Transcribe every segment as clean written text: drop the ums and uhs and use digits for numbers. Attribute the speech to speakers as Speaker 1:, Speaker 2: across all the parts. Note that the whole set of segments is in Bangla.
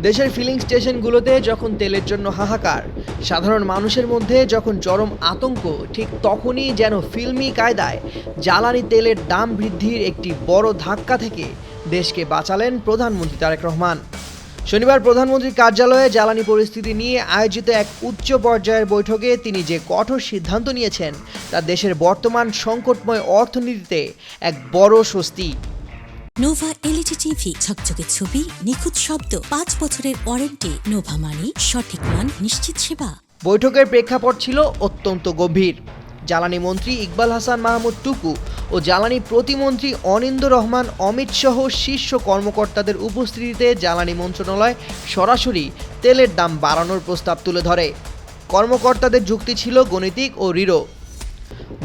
Speaker 1: দেশের ফিলিং স্টেশনগুলোতে যখন তেলের জন্য হাহাকার, সাধারণ মানুষের মধ্যে যখন চরম আতঙ্ক, ঠিক তখনই যেন ফিল্মি কায়দায় জ্বালানি তেলের দাম বৃদ্ধির একটি বড় ধাক্কা থেকে দেশকে বাঁচালেন প্রধানমন্ত্রী তারেক রহমান। শনিবার প্রধানমন্ত্রীর কার্যালয়ে জ্বালানি পরিস্থিতি নিয়ে আয়োজিত এক উচ্চ পর্যায়ের বৈঠকে তিনি যে কঠোর সিদ্ধান্ত নিয়েছেন তা দেশের বর্তমান সংকটময় অর্থনীতিতে এক বড় স্বস্তি।
Speaker 2: নোভা এলইডি টিভি, ঝকঝকে ছবি, নিখুঁত শব্দ, ৫ বছরের ওয়ারেন্টি। নোভা মানি সঠিক মান, নিশ্চিত সেবা।
Speaker 1: বৈঠকের প্রেক্ষাপট ছিল অত্যন্ত গভীর। জ্বালানি মন্ত্রী ইকবাল হাসান মাহমুদ টুকু ও জ্বালানি প্রতিমন্ত্রী অনিন্দ্য রহমান অমিত সহ শীর্ষ কর্মকর্তাদের উপস্থিতিতে জ্বালানি মন্ত্রণালয় সরাসরি তেলের দাম বাড়ানোর প্রস্তাব তুলে ধরে। কর্মকর্তাদের যুক্তি ছিল গণিতিক ও দৃঢ়।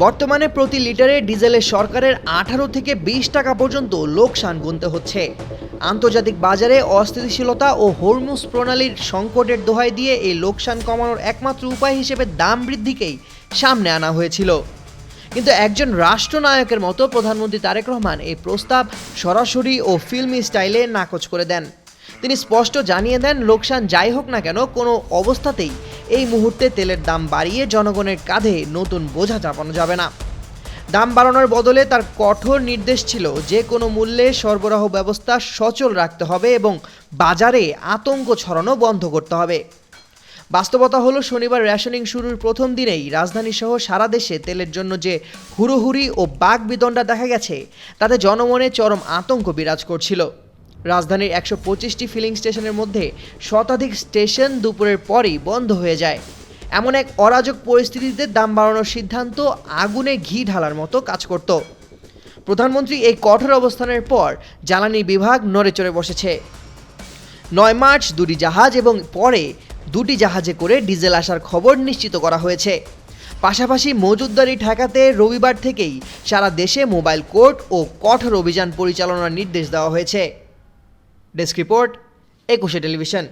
Speaker 1: বর্তমানে প্রতি লিটারে ডিজেলের সরকারের 18 থেকে 20 টাকা পর্যন্ত লোকসান গুনতে হচ্ছে। আন্তর্জাতিক বাজারে অস্থিতিশীলতা ও হরমুজ প্রণালীর সংকটের দোহাই দিয়ে এই লোকসান কমানোর একমাত্র উপায় হিসেবে দাম বৃদ্ধিকেই সামনে আনা হয়েছিল। কিন্তু একজন রাষ্ট্রনায়কের মতো প্রধানমন্ত্রী তারেক রহমান এই প্রস্তাব সরাসরি ও ফিল্মি স্টাইলে নাকচ করে দেন। তিনি স্পষ্ট জানিয়ে দেন, লোকসান যাই হোক না কেন, কোনো অবস্থাতেই এই মুহূর্তে তেলের দাম বাড়িয়ে জনগণের কাঁধে নতুন বোঝা চাপানো যাবে না। দাম বাড়ানোর বদলে তার কঠোর নির্দেশ ছিল যে কোনো মূল্যে সরবরাহ ব্যবস্থা সচল রাখতে হবে এবং বাজারে আতঙ্ক ছড়ানো বন্ধ করতে হবে। বাস্তবতা হলো, শনিবার রেশনিং শুরুর প্রথম দিনেই রাজধানীসহ সারা দেশে তেলের জন্য যে হুড়োহুড়ি ও বাকবিতণ্ডা দেখা গেছে, তাতে জনমনে চরম আতঙ্ক বিরাজ করছিল। রাজধানীর 125টি ফিলিং স্টেশনের মধ্যে শতাধিক স্টেশন দুপুরের পরই বন্ধ হয়ে যায়। এমন এক অরাজক পরিস্থিতিতে দাম বাড়ানোর সিদ্ধান্ত আগুনে ঘি ঢালার মতো কাজ করত। প্রধানমন্ত্রী এই কঠোর অবস্থানের পর জ্বালানি বিভাগ নড়েচড়ে বসেছে। 9 মার্চ 2টি জাহাজ এবং পরে 2টি জাহাজে করে ডিজেল আসার খবর নিশ্চিত করা হয়েছে। পাশাপাশি মজুতদারি ঠেকাতে রবিবার থেকেই সারা দেশে মোবাইল কোর্ট ও কঠোর অভিযান পরিচালনার নির্দেশ দেওয়া হয়েছে। Desk report, 21 television.